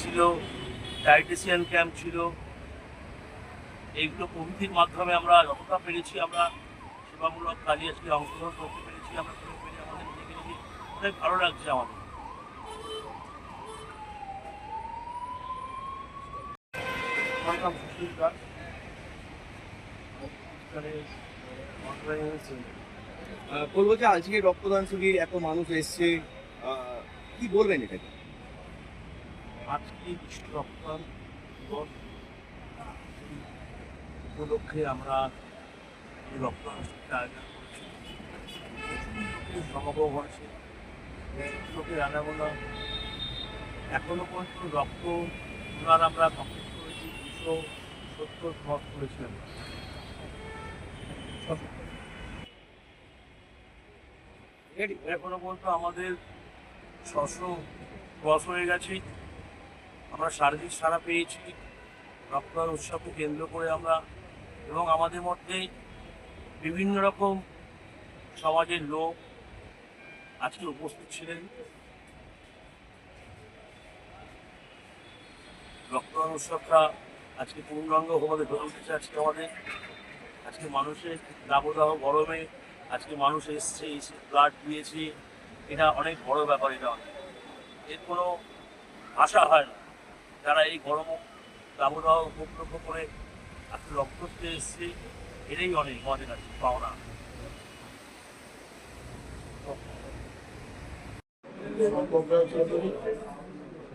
ছিল, dietician camp ছিল, এইগুলো প্রভৃতির মাধ্যমে আমরা যতটা পেরেছি আমরা সেবামূলক কাজে আজকে অংশগ্রহণ করতে পেরেছি। আমরা করে পেরে আমাদের নিজেকে নিজে অনেক ভালো লাগছে আমাদের। আমার নাম সুশীল দাস। বলবো যে আজকে রক্তদান শিবির এত মানুষ এসছে, কি বলবেন এটাকে? আজকে বিশ্ব রক্তদান দিবস উপলক্ষে আমরা এই রক্তদান শিবিরের আয়োজন করেছি। লোকের সমাগম হয়েছে, লোকের আনাগোনা। এখনো পর্যন্ত রক্ত ওনার আমরা কমপ্লিট করেছি 270 ক্রস করেছিলাম। এখনো পর্যন্ত আমাদের 600 ক্রস হয়ে গেছে। আমরা সার্ভিস সারা পেয়েছি রক্তদান উৎসবকে কেন্দ্র করে আমরা, এবং আমাদের মধ্যে বিভিন্ন রকম সমাজের লোক আজকে উপস্থিত ছিলেন। রক্তদান উৎসবটা আজকে পূর্ণাঙ্গ ভাবে হয়ে উঠেছে। আজকে মানুষের দাবদাহ গরমে আজকে মানুষ এসছে, এসে ব্লাড দিয়েছে। এটা অনেক বড় ব্যাপার। এটা অনেক, এর কোনো আশা হয় না। যারা এই গরম দাবদাহ উপলক্ষ করে আজকে রক্ত দিতে এসছে, এটাই অনেক আমাদের কাছে পাওনা।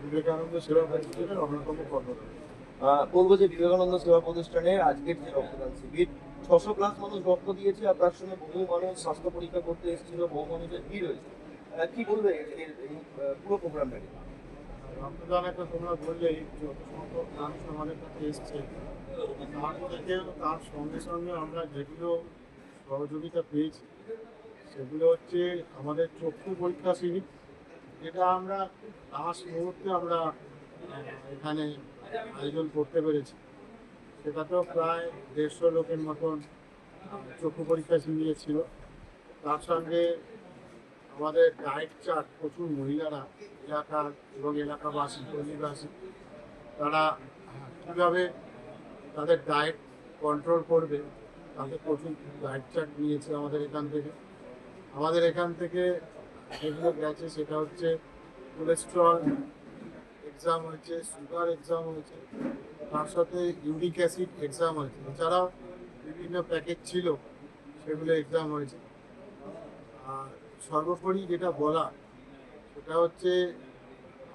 বিবেকানন্দ সেবা প্রতিষ্ঠানের অন্যতম কর্মরত। বলবো যে বিবেকানন্দ সেবা প্রতিষ্ঠানে আজকের যে রক্তদান শিবির 600+ মানুষ রক্ত দিয়েছে, আর তার সঙ্গে বহু মানুষ স্বাস্থ্য পরীক্ষা করতে এসেছিল, বহু মানুষের ভিড় হয়েছে। কি বলবে এই পুরো প্রোগ্রামটাকে? রক্তদান একটা তোমরা বললেই যত সংখ্যক মানুষ আমাদের কাছে এসছে, তার থেকে তার সঙ্গে সঙ্গে আমরা যেগুলো সহযোগিতা পেয়েছি সেগুলো হচ্ছে আমাদের চক্ষু পরীক্ষা শিবির, যেটা আমরা লাস্ট মুহূর্তে আমরা এখানে আয়োজন করতে পেরেছি। সেটাতেও প্রায় 150 লোকের মতন চক্ষু পরীক্ষা শিবিরে ছিল। তার সঙ্গে আমাদের ডায়েট চার্ট, প্রচুর মহিলারা এলাকার এবং এলাকাবাসী পল্লীবাসী তারা কীভাবে তাদের ডায়েট কন্ট্রোল করবে তাদের প্রচুর ডায়েট চার্ট নিয়েছে আমাদের এখান থেকে যেগুলো গেছে সেটা হচ্ছে কোলেস্ট্রল এক্সাম হয়েছে, সুগার এক্সাম হয়েছে, তার সাথে ইউরিক অ্যাসিড এক্সাম হয়েছে। এছাড়াও বিভিন্ন প্যাকেজ ছিল সেগুলো এক্সাম হয়েছে। আর সর্বোপরি যেটা বলা সেটা হচ্ছে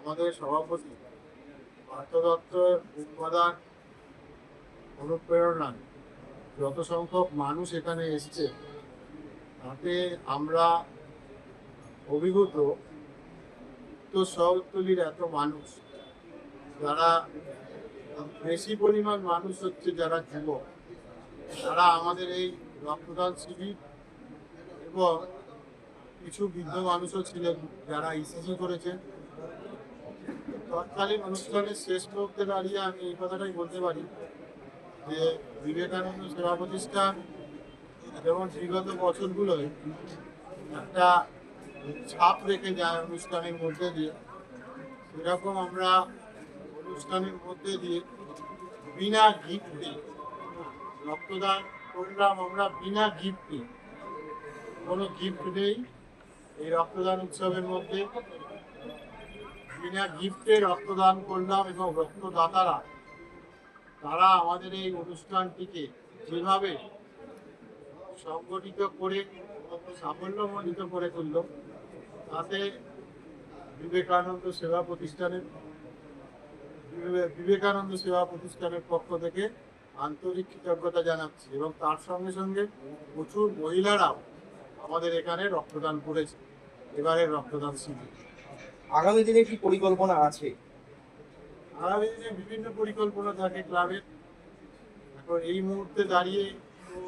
আমাদের সভাপতি পার্থ দত্তের উপাদান অনুপ্রেরণায় যত সংখ্যক মানুষ এখানে এসছে তাতে আমরা অভিভূত। উত্তর শহরতলির এত মানুষ, যারা বেশি পরিমাণ মানুষ হচ্ছে যারা যুবক, তারা আমাদের এই রক্তদান শিবির এবং কিছু বৃদ্ধ মানুষও ছিলেন যারা ইসিজি করেছেন। তৎকালীন অনুষ্ঠানের শেষ মুহূর্তে দাঁড়িয়ে আমি এই কথাটাই বলতে পারি যে বিবেকানন্দ সেবা প্রতিষ্ঠান যেমন বিগত বছরগুলোয় একটা ছাপ রেখে যায় অনুষ্ঠানের মধ্যে দিয়ে, সেরকম আমরা অনুষ্ঠানের মধ্যে দিয়ে বিনা গিফটে রক্তদান প্রোগ্রাম, আমরা বিনা গিফটে, কোনো গিফট নেই এই রক্তদান উৎসবের মধ্যে, বিনা গিফটে রক্তদান করলাম। এবং রক্তদাতারা তারা আমাদের এই অনুষ্ঠানটিকে যেভাবে সংগঠিত করে সাফল্যমণ্ডিত করে তুলল, তাতে বিবেকানন্দ সেবা প্রতিষ্ঠানের পক্ষ থেকে আন্তরিক কৃতজ্ঞতা জানাচ্ছি। এবং তার সঙ্গে সঙ্গে প্রচুর মহিলারাও আমাদের এখানে রক্তদান করেছে এবারের রক্তদান শিবির। আগামী দিনে কি পরিকল্পনা আছে? আগামী দিনে বিভিন্ন পরিকল্পনা থাকে ক্লাবের। এখন এই মুহূর্তে দাঁড়িয়ে তো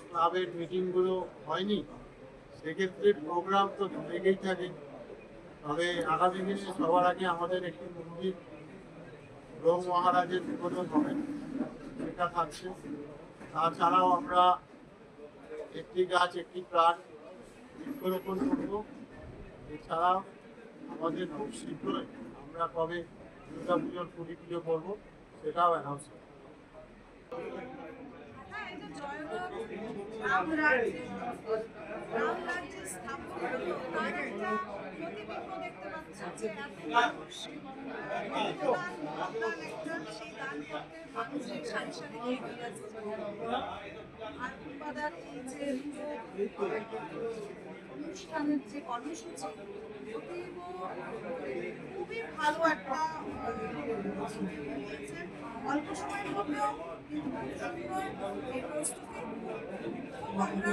ক্লাবের মিটিংগুলো হয়নি, সেক্ষেত্রে প্রোগ্রাম তো লেগেই থাকে। তবে আগামী দিনে সবার আগে আমাদের একটি মন্দির রোম মহারাজের উদ্বোধন হবে, সেটা থাকছে। তাছাড়াও আমরা একটি গাছ একটি প্রাণ বৃক্ষরোপণ করব। এছাড়াও আমাদের খুব শীঘ্রই আমরা কবে দুর্গা পুজোর পুরী পুজো করবো, সেটাও অ্যানাউন্স করবো। হ্যাঁ, এটা জয়রাম রামরাজ্যের স্থাপন হলো, তার একটা প্রতিবিম্ব দেখতে পাচ্ছি যে এত মানুষ দান একটা সেই দান করতে মানুষের সারি সারি এগিয়ে গেছে। আর উপাদান এই যে অনুষ্ঠানের যে কর্মসূচি খুবই ভালো একটা নিয়েছে। অল্প সময়ের মধ্যেও কিন্তু খুব সুন্দর এই প্রস্তুতি। আমরা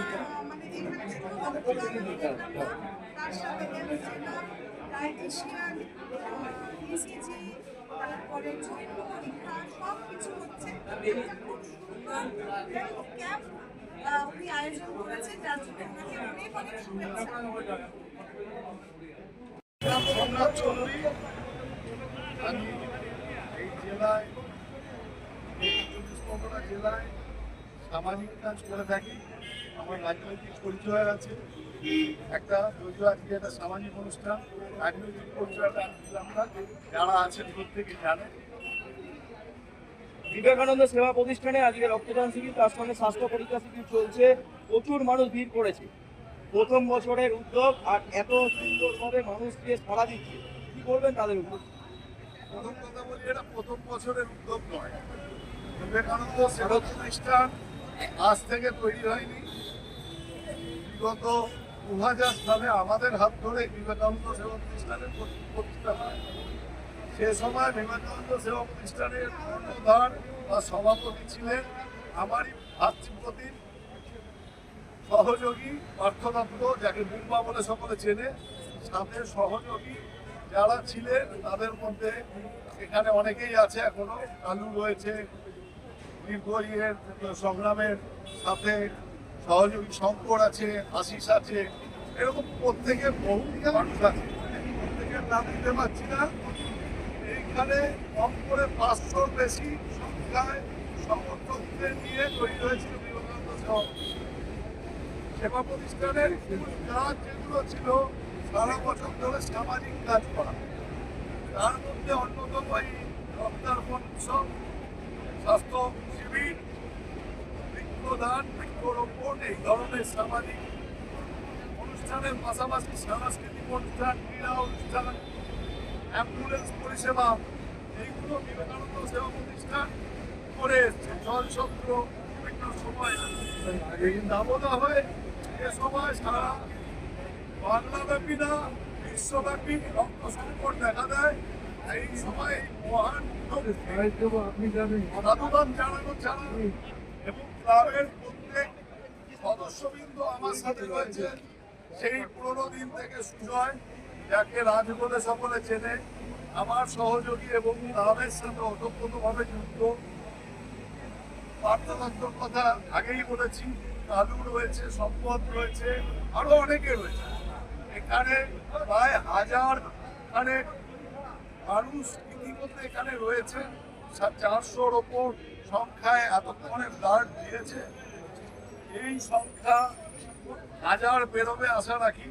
মানে এখানে শুধু রক্তদান আমি দেখলাম না, তার সাথে এমজিএম, ডায়েটিশিয়ান, ইসিজি, তারপরে জৈব পরীক্ষা সব কিছু হচ্ছে। একটা খুব সুন্দর হেলথ ক্যাম্প উনি আয়োজন করেছে, যার জন্য ওনাকে অনেক অনেক শুভেচ্ছা। সোমনাথ চৌধুরী, আমি এই জেলায়, চব্বিশ পরগনা জেলায় সামাজিক কাজ করে থাকি। আমার রাজনৈতিক পরিচয় আছে একটা, যদিও আজকে একটা সামাজিক অনুষ্ঠান, রাজনৈতিক পরিচয়টা আমি দিলাম না, যারা আছেন প্রত্যেকে জানে। বিবেকানন্দ সেবা প্রতিষ্ঠানে আজকে রক্তদান শিবির, তার সঙ্গে স্বাস্থ্য পরীক্ষা শিবির চলছে, প্রচুর মানুষ ভিড় করেছে। প্রথম বছরের উদ্যোগ আর এত সুন্দরভাবে মানুষকে সাড়া দিচ্ছে, কি বলবেন তাদের উপর? প্রথম কথা বলি, এটা প্রথম বছরের উদ্যোগ নয়। বিবেকানন্দ সেবা প্রতিষ্ঠান আজ থেকে তৈরি হয়নি। বিগত 2000 সালে আমাদের হাত ধরে বিবেকানন্দ সেবা প্রতিষ্ঠানের প্রতিষ্ঠা হয়। সে সময় বিবেকানন্দ সেবা প্রতিষ্ঠানের কর্ণধার বা সভাপতি ছিলেন আমারই ভাতৃপ্রতিম সহযোগী পার্থ দত্ত, যাকে বুম্বা বলে সকলে চেনে। সাথে সহযোগী যারা ছিলেন তাদের মধ্যে এখানে অনেকেই আছে এখনো। কালু রয়েছে, দীর্ঘ সংগ্রামের সাথে সহযোগী শঙ্কর আছে, আশিস আছে, এরকম প্রত্যেকের বহু মানুষ আছে, প্রত্যেকের নাম দিতে পারছি না। এইখানে কম করে 500 বেশি সংখ্যায় সমর্থকদের নিয়ে তৈরি হয়েছিল বিবেকানন্দ সেবা প্রতিষ্ঠানের কাজ যেগুলো ছিল সারা বছর ধরে সামাজিক কাজ করা। তার মধ্যে অন্যতম এই রক্তার্পণ উৎসব, স্বাস্থ্য শিবির, বৃক্ষদান, বৃক্ষরোপণ, এই ধরনের সামাজিক অনুষ্ঠানের পাশাপাশি সাংস্কৃতিক অনুষ্ঠান, ক্রীড়া অনুষ্ঠান, অ্যাম্বুলেন্স পরিষেবা, এইগুলো বিবেকানন্দ সেবা প্রতিষ্ঠান করে এসছে। জলসত্র বিভিন্ন সময় এই দাবদাহ হয়ে এ সময় সারা বাংলাব্যাপী না বিশ্বব্যাপী রক্ত সংকট দেখা দেয়। এই সময় মহান সাধুবাদ জানানো ছাড়া এবং ক্লাবের প্রত্যেক সদস্যবৃন্দ আমার সাথে রয়েছে। সেই পুরোনো দিন থেকে সুজয়, যাকে রাজ বলে সকলে চেনে, আমার সহযোগী এবং ক্লাবের সাথে ওতপ্রোতভাবে যুক্ত। পার্থ দত্তর কথা আগেই বলেছি, কালু রয়েছে, সম্পদ রয়েছে, আরো অনেকে রয়েছে। এখানে প্রায় 1000 খানেক মানুষ ইতিমধ্যে এখানে রয়েছে। 400-র ওপর সংখ্যায় এতক্ষণে ব্লাড দিয়েছে। এই সংখ্যা 1000 বেরোবে আশা রাখি।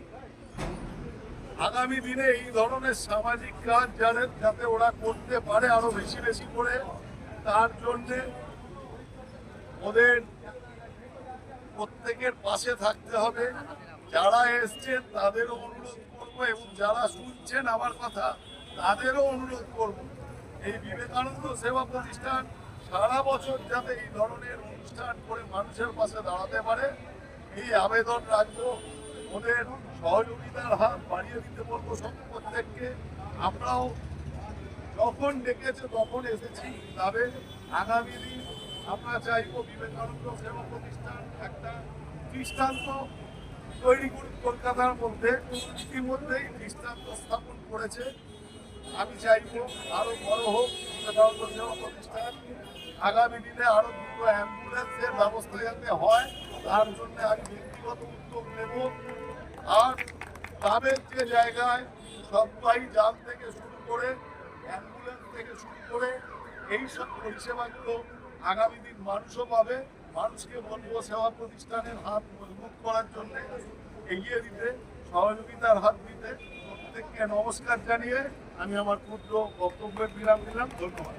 আগামী দিনে এই ধরনের সামাজিক কাজ যাতে ওরা করতে পারে আরো বেশি বেশি করে, তার জন্যে ওদের প্রত্যেকের পাশে থাকতে হবে। যারা এসছেন তাদেরও অনুরোধ করবো এবং যারা শুনছেন আমার কথা তাদেরও অনুরোধ করব, এই বিবেকানন্দ সেবা প্রতিষ্ঠান সারা বছর যাতে এই ধরনের অনুষ্ঠান করে মানুষের পাশে দাঁড়াতে পারে, এই আবেদন রাখবো। ওদের সহযোগিতার হাত বাড়িয়ে দিতে বলবো সব প্রত্যেককে। আমরাও যখন ডেকেছে তখন এসেছি। তবে আগামী দিন আমরা চাইবো বিবেকানন্দ সেবা প্রতিষ্ঠান একটা দৃষ্টান্ত তৈরি করুক কলকাতার মধ্যে। ইতিমধ্যেই দৃষ্টান্ত স্থাপন করেছে। আমি চাইবো আরো বড় হোক বিবেকানন্দ সেবা প্রতিষ্ঠান। আগামী দিনে আরো দুটো অ্যাম্বুলেন্সের ব্যবস্থা যাতে হয়, তার জন্য আমি ব্যক্তিগত উদ্যোগ নেব। আর ক্লাবের যে জায়গায় সবাই জাল থেকে শুরু করে অ্যাম্বুলেন্স থেকে শুরু করে এইসব পরিষেবাগুলো আগামী দিন মানুষও পাবে। মানুষকে বলবো সেবা প্রতিষ্ঠানের হাত মজবুত করার জন্য এগিয়ে দিতে, সহযোগিতার হাত দিতে। প্রত্যেককে নমস্কার জানিয়ে আমি আমার ক্ষুদ্র বক্তব্যের বিরাম দিলাম। ধন্যবাদ।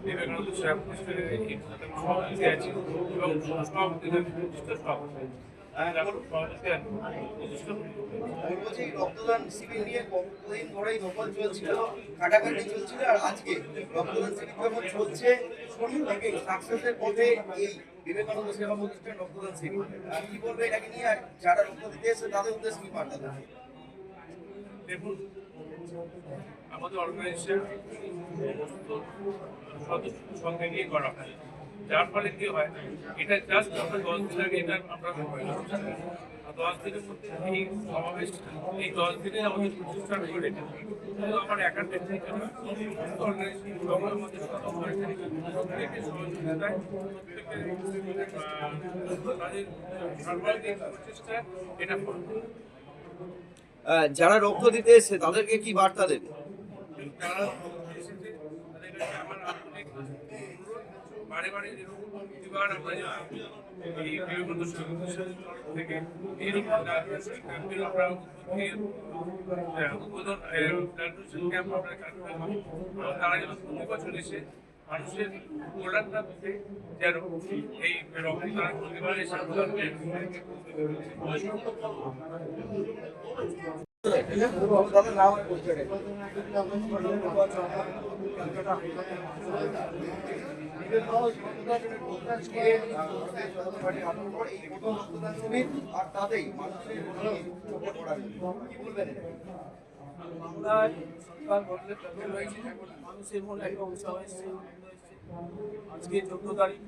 বিবেকানন্দ সেবা প্রতিষ্ঠানের এই সভাপতি আছি এবং সভাপতিদের প্রতিষ্ঠিত সভাপতি বলছি এই রক্তদান শিবির নিয়ে কতদিন ধরেই নকল চলছিল, কাটাকাটি চলছিল, আর আজকে রক্তদান শিবির যখন চলছে শুরু থেকে সাকসেসের পথে এই বিবেকানন্দ সেবা প্রতিষ্ঠান রক্তদান শিবির, কি বলবে এটাকে নিয়ে? আর যারা রক্ত দিতে এসে তাদের উদ্দেশ্যে কি বার্তা দেবে? দেখুন, আমাদের অর্গানাইজেশন সমস্ত সদস্যদের সঙ্গে নিয়ে করা হয়, যার ফলে কি হয়, এটা জাস্ট আমরা 10 দিন আগে এটা আমরা 10 দিনের মধ্যে এই সমাবেশ, এই 10 দিনে আমাদের প্রতিষ্ঠান করে আমার একাডেমিক থেকে অর্গানাইজেশন সবাই আমাদের প্রত্যেকের সহযোগিতায় তাদের সর্বাধিক প্রচেষ্টা এটা করবে। যারা রক্ত দিতে এসে তাদেরকে কি বার্তা দেবে? যারা এসেছে তাদের কাছে আমার আন্তরিক অনুরোধ, বারে বারে যেরকম প্রতিবার আমরা এই বিবেকানন্দ সংগঠনের তরফ থেকে এইরকম ডায়াগনস্টিক ক্যাম্পের আমরা উদ্বোধন ডায়াগনস্টিক ক্যাম্প আমরা কাটতে হয়, তারা যেন প্রতি বছর এসে মানুষের কল্যাণটা দিতে যেন এই রকম তারা প্রতিবার এসে প্রদান করে। তাদের নাম আর পরিচয় দেবে। আর তাতেই মানুষের চোখে পড়া কি বলবেন? বাংলায় সরকার বদলে তবে রয়েছে, এখন মানুষের মনে একটা উৎসাহ এসছে, আজকে 14 তারিখ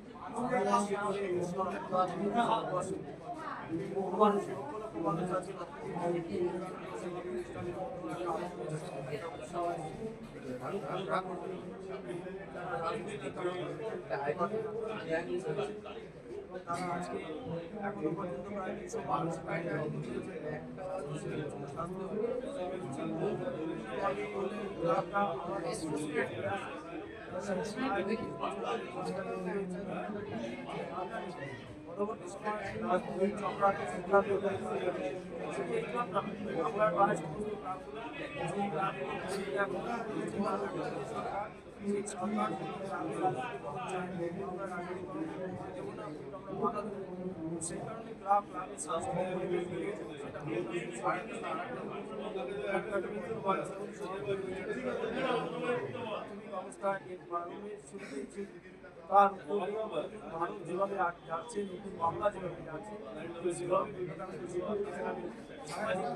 মানুষ আছে তারা আজকে এখনো পর্যন্ত প্রায় 250 পরবর্তী সময় রাজনৈতিক চক্রান্ত সিদ্ধান্ত আমরা প্রায় সমস্ত সেই কারণে ক্লাব ক্লাবের অবস্থা এর কারণে তার উপর মানুষ যেভাবে যাচ্ছে, নতুন মামলা যেভাবে যাচ্ছে, সেভাবে বিবেকানন্দ সামাজিক